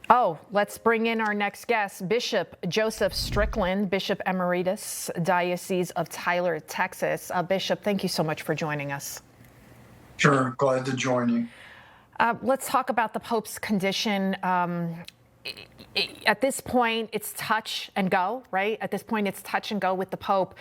Oh, let's bring in our next guest, Bishop Joseph Strickland, Bishop Emeritus, Diocese of Tyler, Texas. Bishop, thank you so much for joining us. Sure, glad to join you. Let's talk about the Pope's condition. At this point, it's touch and go, right? At this point, it's touch and go with the Pope.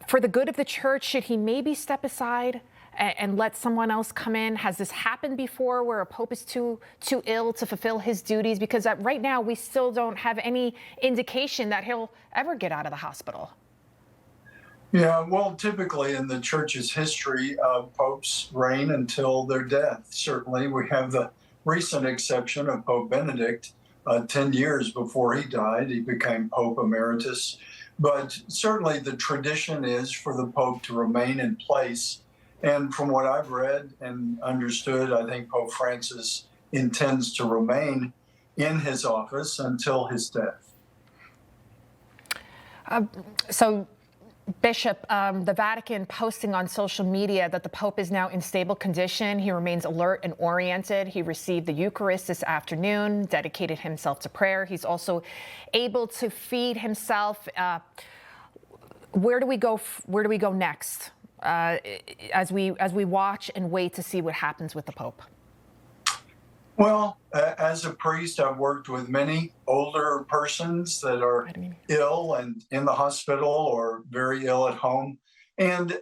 For the good of the church, should he maybe step aside and let someone else come in? Has this happened before where a pope is too ill to fulfill his duties? Because right now we still don't have any indication that he'll ever get out of the hospital. Yeah, well, typically in the church's history, popes reign until their death. Certainly, we have the recent exception of Pope Benedict. 10 years before he died, he became Pope Emeritus. But certainly the tradition is for the Pope to remain in place. And from what I've read and understood, I think Pope Francis intends to remain in his office until his death. So, Bishop, the Vatican posting on social media that the Pope is now in stable condition. He remains alert and oriented. He received the Eucharist this afternoon, dedicated himself to prayer. He's also able to feed himself. Where do we go? Where do we go next as we watch and wait to see what happens with the Pope? Well, as a priest, I've worked with many older persons that are ill and in the hospital or very ill at home. And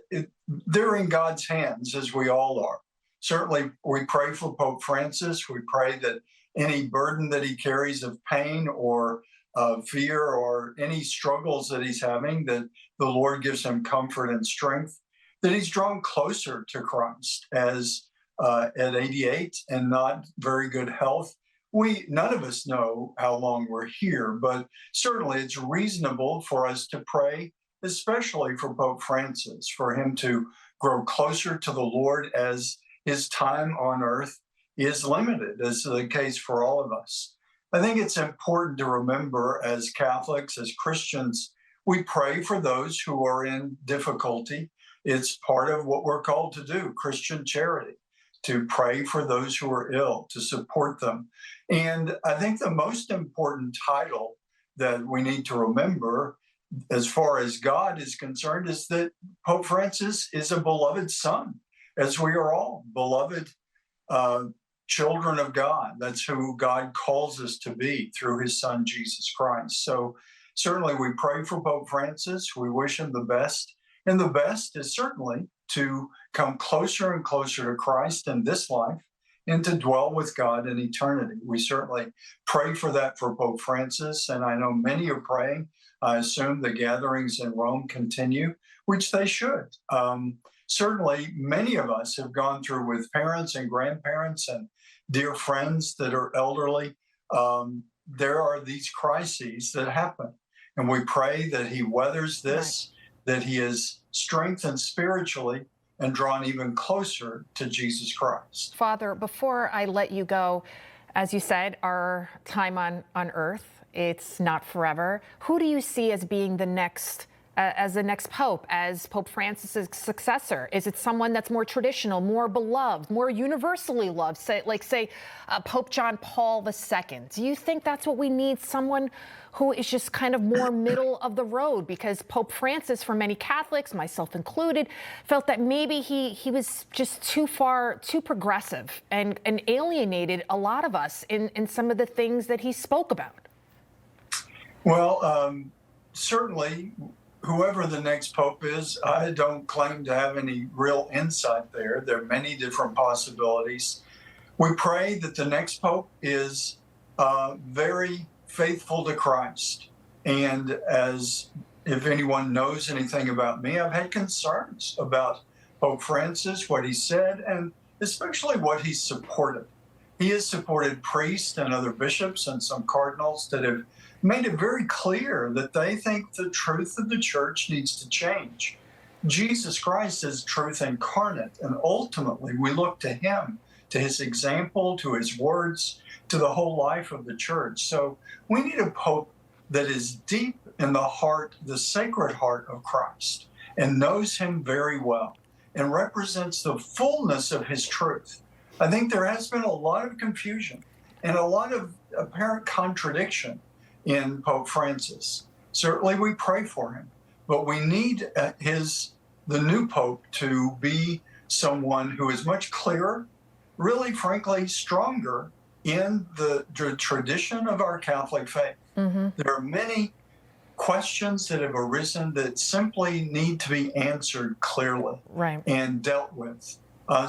they're in God's hands, as we all are. Certainly, we pray for Pope Francis. We pray that any burden that he carries of pain or fear or any struggles that he's having, that the Lord gives him comfort and strength, that he's drawn closer to Christ as at 88 and not very good health. None of us know how long we're here, but certainly it's reasonable for us to pray, especially for Pope Francis, for him to grow closer to the Lord as his time on earth is limited, as the case for all of us. I think it's important to remember as Catholics, as Christians, we pray for those who are in difficulty. It's part of what we're called to do, Christian charity, to pray for those who are ill, to support them. And I think the most important title that we need to remember, as far as God is concerned, is that Pope Francis is a beloved son, as we are all beloved children of God. That's who God calls us to be through his son, Jesus Christ. So certainly we pray for Pope Francis. We wish him the best. And the best is certainly to come closer and closer to Christ in this life and to dwell with God in eternity. We certainly pray for that for Pope Francis, and I know many are praying. I assume the gatherings in Rome continue, which they should. Certainly, many of us have gone through with parents and grandparents and dear friends that are elderly. There are these crises that happen, and we pray that he weathers this, that he is strengthened spiritually and drawn even closer to Jesus Christ. Father, before I let you go, as you said, our time on earth, it's not forever. Who do you see as being the next pope, as Pope Francis's successor? Is it someone that's more traditional, more beloved, more universally loved, say Pope John Paul II? Do you think that's what we need, someone who is just kind of more middle of the road? Because Pope Francis, for many Catholics, myself included, felt that maybe he was just too progressive and alienated a lot of us in some of the things that he spoke about. Well, certainly, whoever the next pope is, I don't claim to have any real insight there. There are many different possibilities. We pray that the next pope is very faithful to Christ. And as if anyone knows anything about me, I've had concerns about Pope Francis, what he said, and especially what he supported. He has supported priests and other bishops and some cardinals that have made it very clear that they think the truth of the church needs to change. Jesus Christ is truth incarnate, and ultimately we look to him, to his example, to his words, to the whole life of the church. So we need a pope that is deep in the heart, the sacred heart of Christ, and knows him very well and represents the fullness of his truth. I think there has been a lot of confusion and a lot of apparent contradiction in Pope Francis. Certainly we pray for him, but we need the new Pope to be someone who is much clearer, really, frankly, stronger in the tradition of our Catholic faith. There are many questions that have arisen that simply need to be answered clearly and dealt with.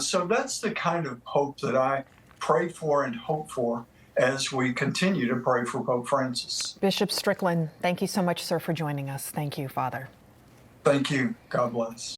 So that's the kind of Pope that I pray for and hope for as we continue to pray for Pope Francis. Bishop Strickland, thank you so much, sir, for joining us. Thank you, Father. Thank you. God bless.